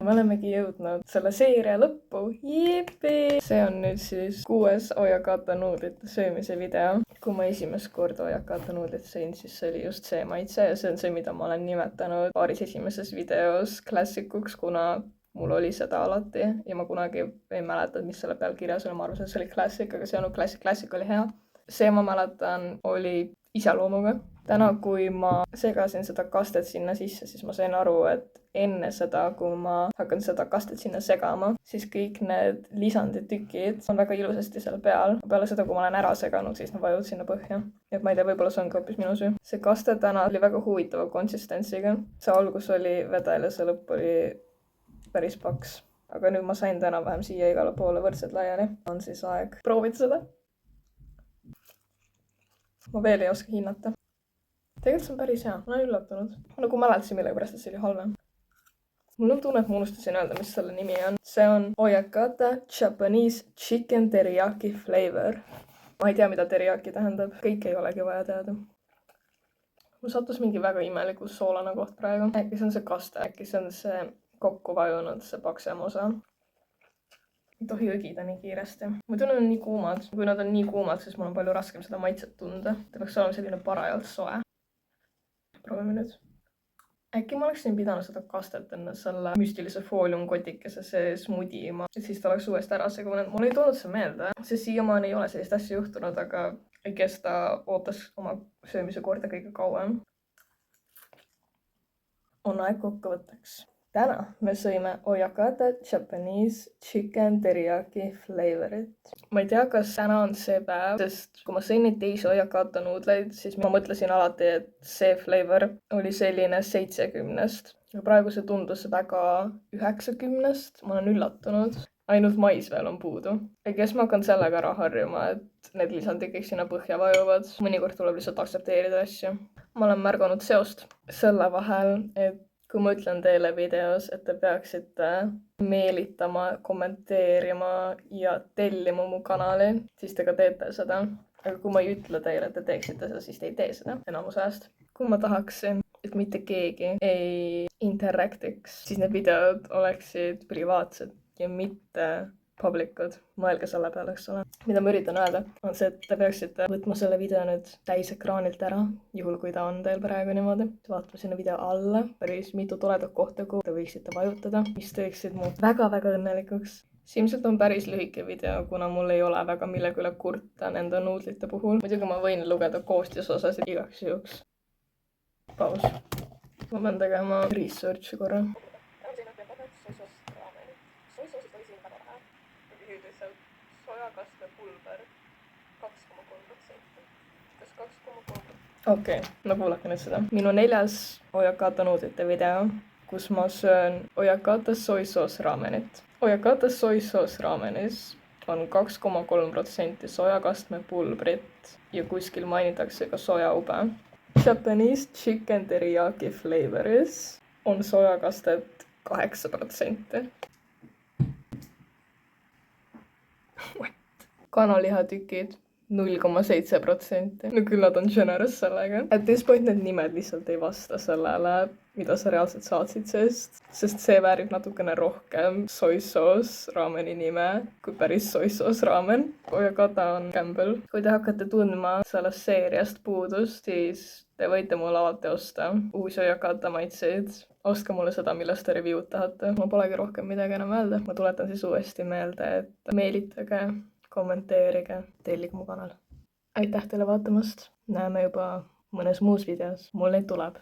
me olemegi jõudnud selle seeria lõppu. Jipi! See on nüüd siis 6. Ojakata nuudlite söömise video. Kui ma esimest korda Ojakata nuudlit sõin, siis see oli just see maitse ja see on see, mida ma olen nimetanud paaris esimeses videos klassikuks, kuna mul oli seda alati ja ma kunagi ei mäleta, mis selle peal kirjas oli. Ma arvasin, et see oli klassik, aga see on klassik oli hea. See ma mäletan oli iseloomuga. Täna, kui ma segasin seda kastet sinna sisse, siis ma sain aru, et enne seda, kui ma hakkan seda kastet sinna segama, siis kõik need lisanditükid on väga ilusasti seal peal. Peale seda, kui ma olen ära seganud, siis nad vajuvad sinna põhja. Et ma ei tea, võib-olla see on ka hoopis minu süü. See kaste täna oli väga huvitava konsistentsiga. See algus oli vedel ja see lõpp oli päris paks. Aga nüüd ma sain täna vähem siia igale poole võrdselt laiali. On siis aeg proovida seda. Ma veel ei oska hinnata. Tegelikult see on päris hea, ma olen üllatunud. Ma nagu mäletasin millegipärast, et see oli halvem. Mul on tunne, et ma unustasin öelda, mis selle nimi on. See on Oyakata Japanese Chicken Teriyaki Flavor. Ma ei tea, mida teriyaki tähendab. Kõik ei olegi vaja teada. Mul sattus mingi väga imeliku soolane koht praegu. Äkki see on see kaste, äkki see on see kokku vajunud, see paksem osa. Ei tohi õgida nii kiiresti. Ma tunnen, on nii kuumad. Kui nad on nii kuumad, siis mul on palju raskem seda maitset tunda. Ta peaks olema selline parajalt soe. Proovime nüüd. Äkki ma oleksin pidanud seda kastet enne selle müstilise fooliumkotikese sees mudima, et siis ta oleks uuesti ära segunenud. Mul ei tulnud see meelde, sest siiamaani ei ole sellist asja juhtunud, aga kes ta ootas oma söömise korda kõige kauem. On aeg kokkuvõtteks. Täna me sõime Oyakata Japanese Chicken Teriyaki Flavorit. Ma ei tea, kas täna on see päev, sest kui ma sõin neid teisi Oyakata nuudleid, siis ma mõtlesin alati, et see flavor oli selline 70-st. Ja praegu see tundus väga 90-st. Ma olen üllatunud. Ainult mais veel on puudu. Ja kes ma hakkan sellega ära harjuma, et need lisandid kõik sinna põhja vajuvad. Mõnikord tuleb lihtsalt aksepteerida asju. Ma olen märganud seost selle vahel, et kui ma ütlen teile videos, et te peaksite meelitama, kommenteerima ja tellima mu kanali, siis te ka teete seda. Aga kui ma ei ütle teile, et te teeksite seda, siis te ei tee seda enamuse ajast. Kui ma tahaksin, et mitte keegi ei interactiks, siis need videod oleksid privaatsed ja mitte publikud. Mõelge selle peale, eks ole. Mida ma üritan öelda, on see, et te peaksite võtma selle video nüüd täisekraanilt ära, juhul kui ta on teil praegu niimoodi. Vaatame sinna video alla, päris mitu toredat kohta, kuhu te võiksite vajutada, mis teeksid mu väga-väga õnnelikuks. See ilmselt on päris lühike video, kuna mul ei ole väga millegi üle kurta nende nuudlite puhul. Muidugi ma võin lugeda koostisosasid igaks juhuks. Paus. Ma pean tegema researchi korra. Sojakaste pulber 2,3%. Kas 2,3%? Okei, no kuulake nüüd seda. Minu 4. Oyakata nuudlite video, kus ma söön Oyakata soy sauce ramenit. Oyakata soy sauce ramenis on 2,3% sojakastme pulbrit ja kuskil mainitakse ka sojaube. Japanese chicken teriyaki flavoris on sojakastet 8%. Kanalihatükid 0,7%. No küll nad on generous sellega. At this point need nimed lihtsalt ei vasta sellele, mida sa reaalselt saatsid sest see väärib natukene rohkem soy sauce raameni nime kui päris soy sauce raamen. Oyakata on Campbell. Kui te hakkate tundma sellest seeriast puudust, siis te võite mulle alati osta uusi Oyakata maitseid. Ostke mulle seda, millest te review'd tahate. Ma polegi rohkem midagi enam öelda. Ma tuletan siis uuesti meelde, et meelitage, kommenteerige, tellige mu kanal. Aitäh teile vaatamast. Näeme juba mõnes muus videos. Mul neid tuleb.